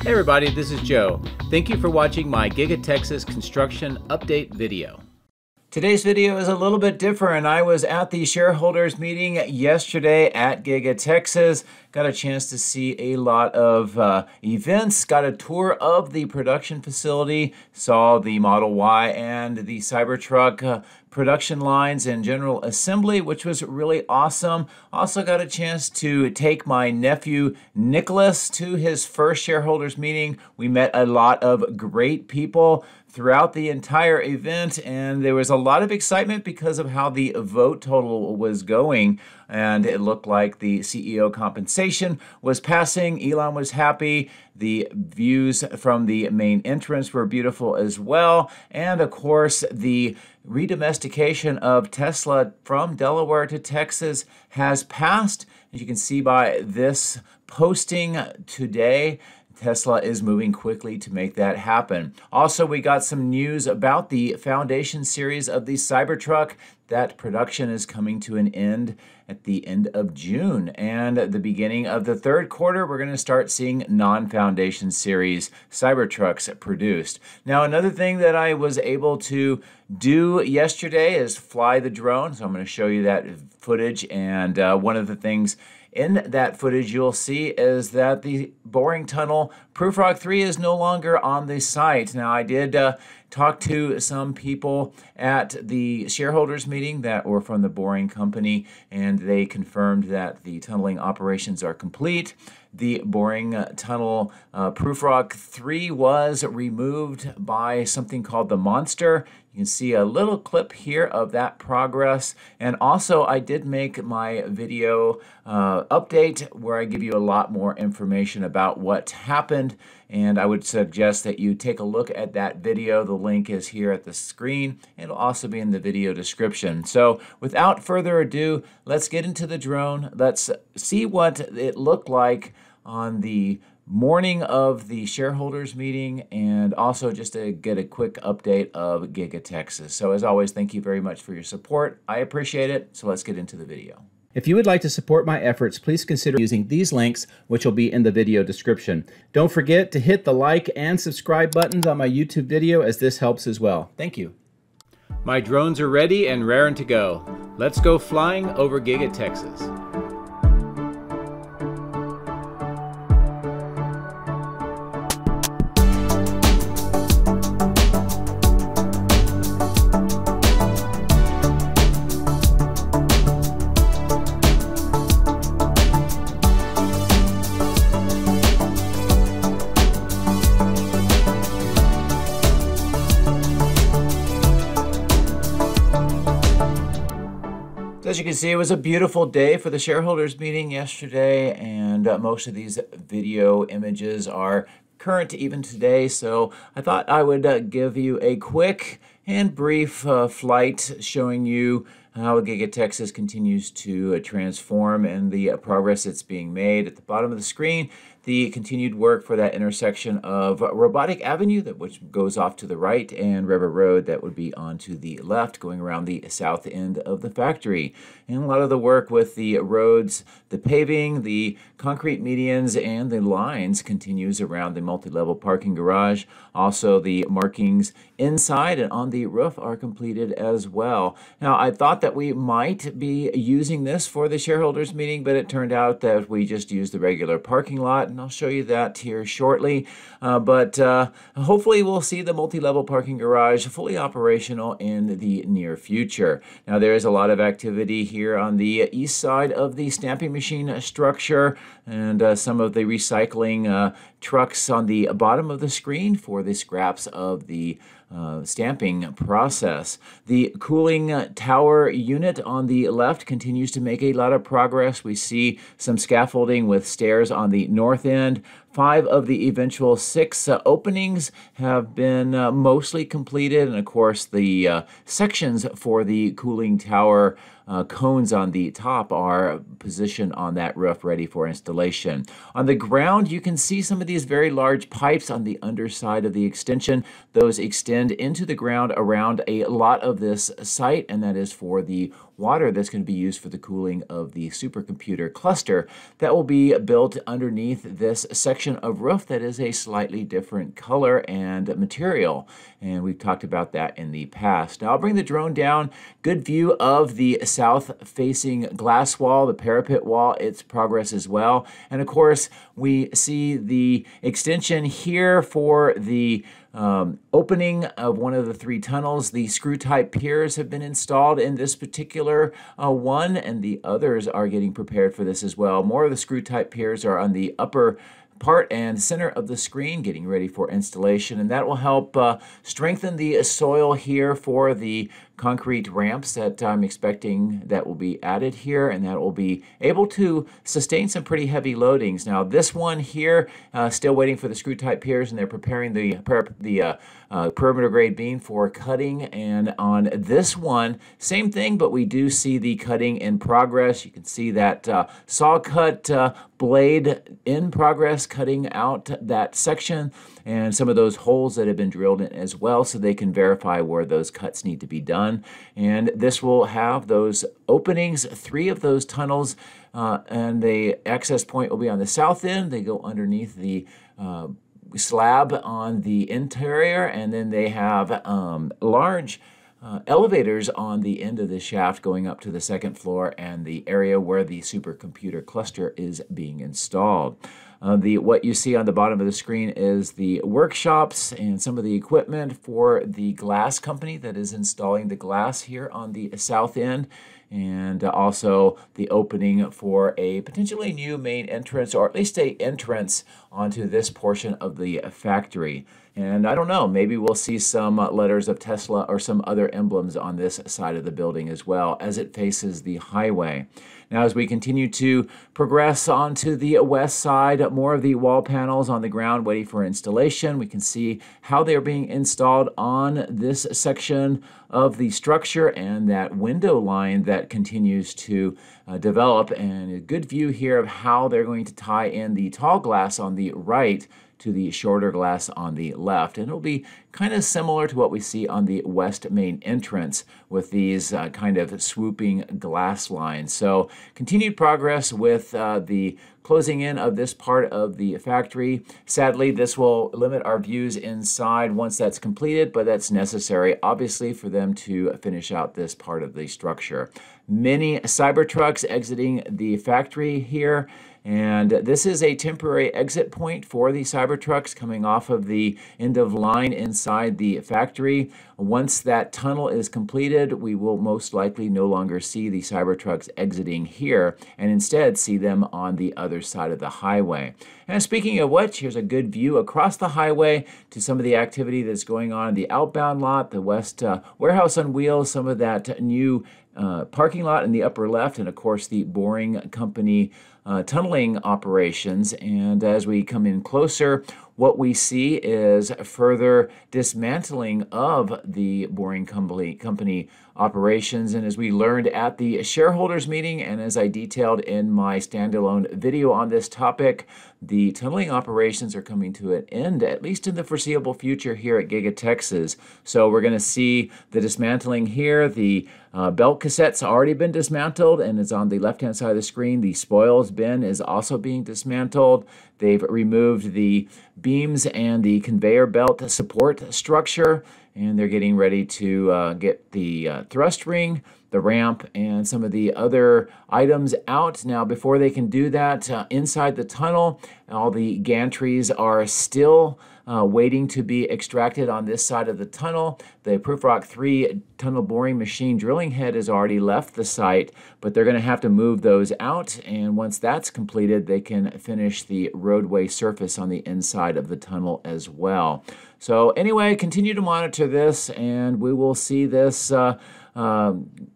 Hey everybody, this is Joe. Thank you for watching my Giga Texas construction update video. Today's video is a little bit different. I was at the shareholders meeting yesterday at Giga Texas. Got a chance to see a lot of events, got a tour of the production facility, saw the Model Y and the Cybertruck production lines and general assembly, which was really awesome. Also got a chance to take my nephew Nikolaus to his first shareholders meeting. We met a lot of great people throughout the entire event, and there was a lot of excitement because of how the vote total was going, and it looked like the CEO compensation was passing. Elon was happy. The views from the main entrance were beautiful as well, and of course the redomestication of Tesla from Delaware to Texas has passed. As you can see by this posting today, Tesla is moving quickly to make that happen. Also, we got some news about the Foundation series of the Cybertruck. That production is coming to an end at the end of June, and at the beginning of the third quarter, we're going to start seeing non-Foundation series Cybertrucks produced. Now, another thing that I was able to do yesterday is fly the drone, so I'm going to show you that footage, and one of the things in that footage you'll see is that the boring tunnel Prufrock 3 is no longer on the site. Now, I did talk to some people at the shareholders meeting that were from the boring company, and they confirmed that the tunneling operations are complete. The boring tunnel Prufrock 3 was removed by something called the Monster. You can see a little clip here of that progress. And also, I did make my video update where I give you a lot more information about what happened. And I would suggest that you take a look at that video. The link is here at the screen. It'll also be in the video description. So without further ado, let's get into the drone. Let's see what it looked like on the morning of the shareholders meeting, and also just to get a quick update of Giga Texas. So as always, thank you very much for your support. I appreciate it. So let's get into the video. If you would like to support my efforts, please consider using these links, which will be in the video description. Don't forget to hit the like and subscribe buttons on my YouTube video, as this helps as well. Thank you. My drones are ready and raring to go. Let's go flying over Giga Texas. As you can see, it was a beautiful day for the shareholders meeting yesterday, and most of these video images are current even today, so I thought I would give you a quick and brief flight showing you how Giga Texas continues to transform and the progress that's being made. At the bottom of the screen, the continued work for that intersection of Robotic Avenue, which goes off to the right, and River Road that would be on to the left, going around the south end of the factory. And a lot of the work with the roads, the paving, the concrete medians, and the lines continues around the multi-level parking garage. Also, the markings inside and on the roof are completed as well. Now, I thought that we might be using this for the shareholders meeting, but it turned out that we just used the regular parking lot, and I'll show you that here shortly. But hopefully we'll see the multi-level parking garage fully operational in the near future. Now, there is a lot of activity here on the east side of the stamping machine structure, and some of the recycling trucks on the bottom of the screen for the scraps of the stamping process. The cooling tower unit on the left continues to make a lot of progress. We see some scaffolding with stairs on the north end. 5 of the eventual 6 openings have been mostly completed, and of course the sections for the cooling tower cones on the top are positioned on that roof ready for installation. On the ground, you can see some of these very large pipes on the underside of the extension. Those extend into the ground around a lot of this site, and that is for the water that's going to be used for the cooling of the supercomputer cluster that will be built underneath this section of roof that is a slightly different color and material. And we've talked about that in the past. Now I'll bring the drone down. Good view of the south-facing glass wall, the parapet wall, its progress as well. And of course, we see the extension here for the opening of one of the 3 tunnels. The screw-type piers have been installed in this particular one, and the others are getting prepared for this as well. More of the screw-type piers are on the upper part and center of the screen, getting ready for installation, and that will help strengthen the soil here for the concrete ramps that I'm expecting that will be added here, and that will be able to sustain some pretty heavy loadings. Now this one here, still waiting for the screw-type piers, and they're preparing the perimeter grade beam for cutting. And on this one, same thing, but we do see the cutting in progress. You can see that saw cut blade in progress, cutting out that section and some of those holes that have been drilled in as well, so they can verify where those cuts need to be done. And this will have those openings, 3 of those tunnels, and the access point will be on the south end. They go underneath the slab on the interior, and then they have large elevators on the end of the shaft going up to the 2nd floor and the area where the supercomputer cluster is being installed. What you see on the bottom of the screen is the workshops and some of the equipment for the glass company that is installing the glass here on the south end, and also the opening for a potentially new main entrance, or at least an entrance onto this portion of the factory. And I don't know, maybe we'll see some letters of Tesla or some other emblems on this side of the building as well as it faces the highway. Now, as we continue to progress onto the west side, more of the wall panels on the ground waiting for installation. We can see how they're being installed on this section of the structure and that window line that continues to develop. And a good view here of how they're going to tie in the tall glass on the right to the shorter glass on the left. And it'll be kind of similar to what we see on the west main entrance with these kind of swooping glass lines. So continued progress with the closing in of this part of the factory. Sadly, this will limit our views inside once that's completed, but that's necessary, obviously, for them to finish out this part of the structure. Many Cybertrucks exiting the factory here. And this is a temporary exit point for the Cybertrucks coming off of the end of line inside the factory. Once that tunnel is completed, we will most likely no longer see the Cybertrucks exiting here and instead see them on the other side of the highway. And speaking of which, here's a good view across the highway to some of the activity that's going on in the outbound lot, the West Warehouse on Wheels, some of that new parking lot in the upper left, and of course the Boring Company tunneling operations. And as we come in closer, what we see is further dismantling of the Boring Company operations. And as we learned at the shareholders meeting, and as I detailed in my standalone video on this topic, the tunneling operations are coming to an end, at least in the foreseeable future here at Giga Texas. So we're going to see the dismantling here. The belt cassette's already been dismantled and is on the left-hand side of the screen. The spoils bin is also being dismantled. They've removed the beams and the conveyor belt support structure, and they're getting ready to get the thrust ring, the ramp, and some of the other items out. Now, before they can do that, inside the tunnel, all the gantries are still waiting to be extracted on this side of the tunnel. The Proofrock 3 tunnel boring machine drilling head has already left the site, but they're going to have to move those out, and once that's completed, they can finish the roadway surface on the inside of the tunnel as well. So anyway, continue to monitor this, and we will see this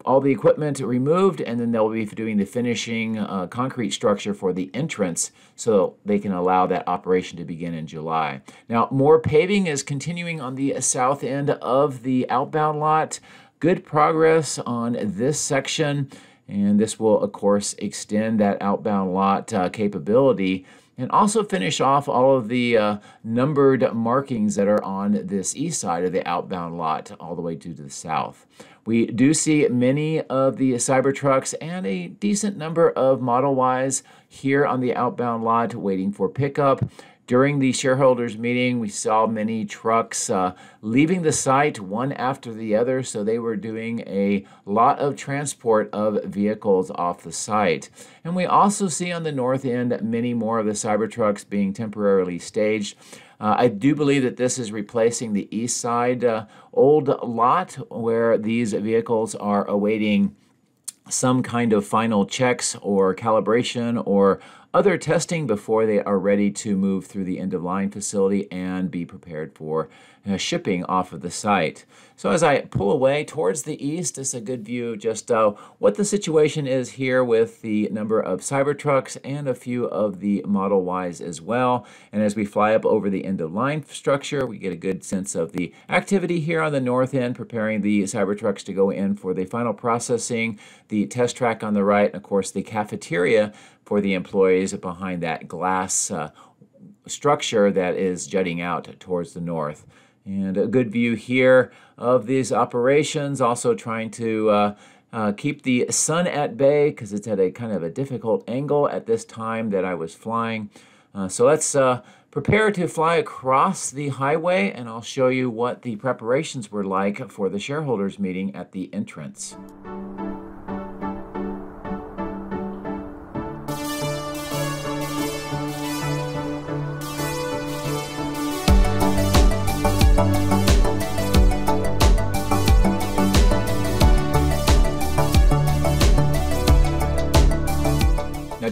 all the equipment removed, and then they'll be doing the finishing concrete structure for the entrance so they can allow that operation to begin in July. Now, more paving is continuing on the south end of the outbound lot. good progress on this section, and this will, of course, extend that outbound lot capability and also finish off all of the numbered markings that are on this east side of the outbound lot all the way to the south. We do see many of the Cybertrucks and a decent number of Model Ys here on the outbound lot waiting for pickup. During the shareholders meeting, we saw many trucks leaving the site one after the other, so they were doing a lot of transport of vehicles off the site. And we also see on the north end many more of the Cybertrucks being temporarily staged. I do believe that this is replacing the east side old lot where these vehicles are awaiting some kind of final checks or calibration or other testing before they are ready to move through the end-of-line facility and be prepared for shipping off of the site. So as I pull away towards the east, it's a good view just what the situation is here with the number of Cybertrucks and a few of the Model Ys as well. And as we fly up over the end-of-line structure, we get a good sense of the activity here on the north end, preparing the Cybertrucks to go in for the final processing, the test track on the right, and of course the cafeteria for the employees behind that glass structure that is jutting out towards the north. And a good view here of these operations, also trying to keep the sun at bay because it's at a kind of a difficult angle at this time that I was flying. So let's prepare to fly across the highway, and I'll show you what the preparations were like for the shareholders meeting at the entrance.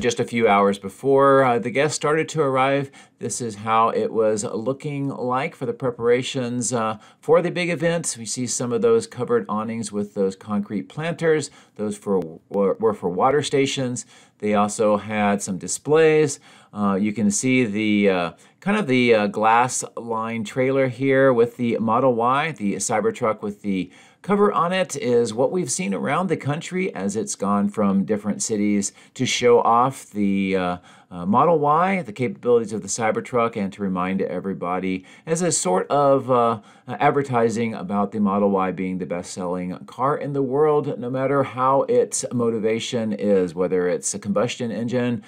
Just a few hours before the guests started to arrive, this is how it was looking like for the preparations for the big event. We see some of those covered awnings with those concrete planters. Those were for water stations. They also had some displays. You can see the kind of the glass line trailer here with the Model Y, the Cybertruck with the cover on it is what we've seen around the country as it's gone from different cities to show off the Model Y, the capabilities of the Cybertruck, and to remind everybody as a sort of advertising about the Model Y being the best-selling car in the world, no matter how its motivation is, whether it's a combustion engine,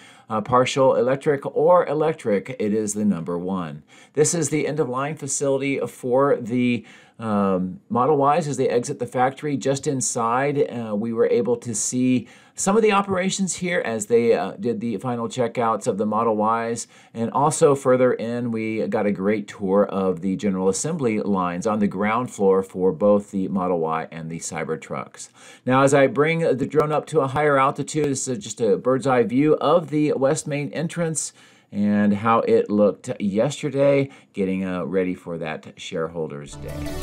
partial electric, or electric, it is the #1. This is the end-of-line facility for the Model Ys as they exit the factory. Just inside, we were able to see some of the operations here as they did the final checkouts of the Model Ys. And also further in, we got a great tour of the general assembly lines on the ground floor for both the Model Y and the Cybertrucks. Now, as I bring the drone up to a higher altitude, this is just a bird's eye view of the west main entrance and how it looked yesterday, getting ready for that Shareholders Day.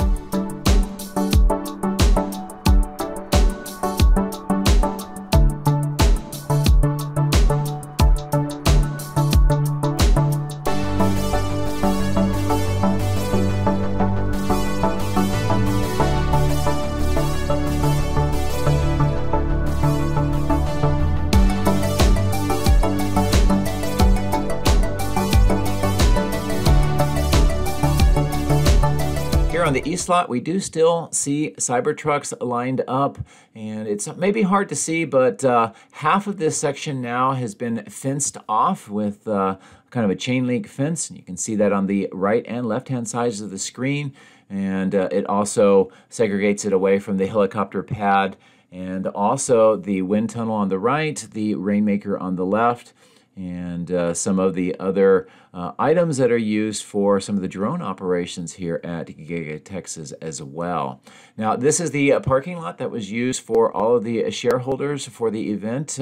On the east lot, we do still see Cybertrucks lined up, and it's maybe hard to see, but half of this section now has been fenced off with kind of a chain link fence. You can see that on the right and left-hand sides of the screen, and it also segregates it away from the helicopter pad, and also the wind tunnel on the right, the rainmaker on the left, and some of the other items that are used for some of the drone operations here at Giga Texas as well. Now, this is the parking lot that was used for all of the shareholders for the event,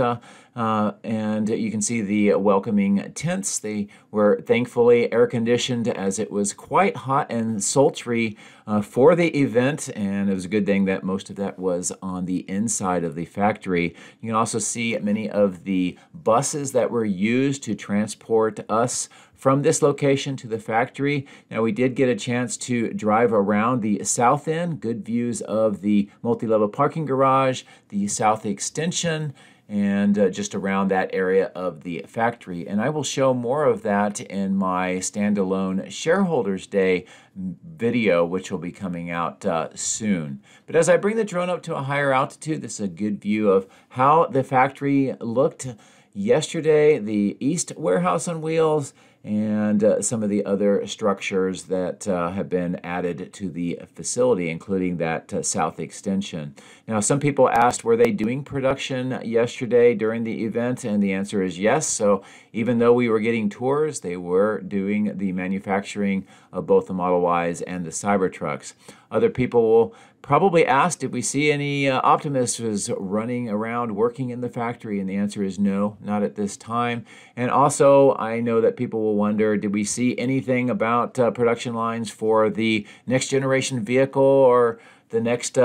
and you can see the welcoming tents. They were thankfully air-conditioned as it was quite hot and sultry for the event, and it was a good thing that most of that was on the inside of the factory. You can also see many of the buses that were used to transport us from this location to the factory. Now, we did get a chance to drive around the south end, good views of the multi-level parking garage, the south extension, and just around that area of the factory. And I will show more of that in my standalone Shareholders Day video, which will be coming out soon. But as I bring the drone up to a higher altitude, this is a good view of how the factory looked yesterday, the east warehouse on wheels, and some of the other structures that have been added to the facility, including that south extension. Now, some people asked, were they doing production yesterday during the event? And the answer is yes. So even though we were getting tours, they were doing the manufacturing of both the Model Ys and the Cybertrucks. Other people will probably ask, did we see any Optimuses running around working in the factory? And the answer is no, not at this time. And also, I know that people will wonder, did we see anything about production lines for the next generation vehicle or the next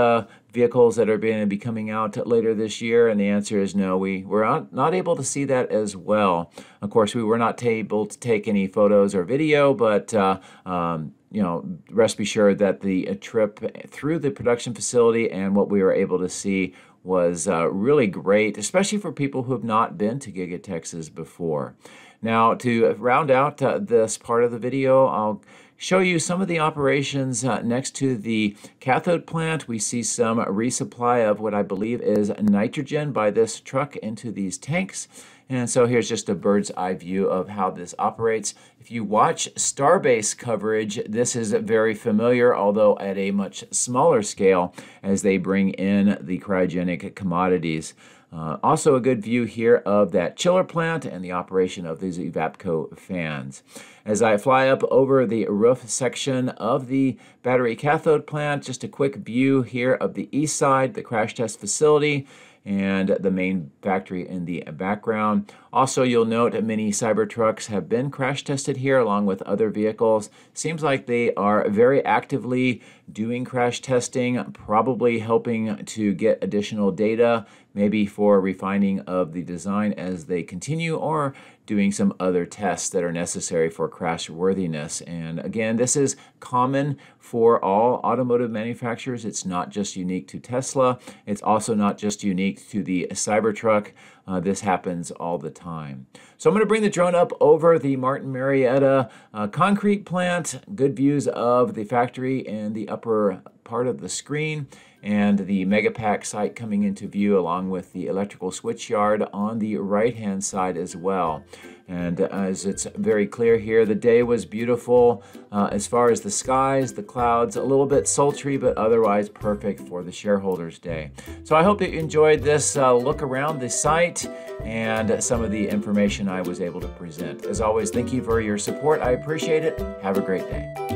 vehicles that are going to be coming out later this year? And the answer is no, we were not able to see that as well. Of course, we were not able to take any photos or video, but you know, rest be sure that the trip through the production facility and what we were able to see was really great, especially for people who have not been to Giga Texas before. Now, to round out this part of the video, I'll show you some of the operations next to the cathode plant. We see some resupply of what I believe is nitrogen by this truck into these tanks. And so here's just a bird's eye view of how this operates. If you watch Starbase coverage, this is very familiar, although at a much smaller scale as they bring in the cryogenic commodities. Also a good view here of that chiller plant and the operation of these Evapco fans. As I fly up over the roof section of the battery cathode plant, just a quick view here of the east side, the crash test facility, and the main factory in the background. Also, you'll note many Cybertrucks have been crash tested here along with other vehicles. Seems like they are very actively doing crash testing, probably helping to get additional data, maybe for refining of the design as they continue, or doing some other tests that are necessary for crash worthiness. And again, this is common for all automotive manufacturers. It's not just unique to Tesla. It's also not just unique to the Cybertruck. This happens all the time. So I'm going to bring the drone up over the Martin Marietta concrete plant. Good views of the factory in the upper part of the screen, and the Megapack site coming into view along with the electrical switch yard on the right hand side as well. And as it's very clear here, the day was beautiful as far as the skies, the clouds, a little bit sultry, but otherwise perfect for the Shareholders Day. So I hope that you enjoyed this look around the site and some of the information I was able to present. As always, thank you for your support. I appreciate it. Have a great day.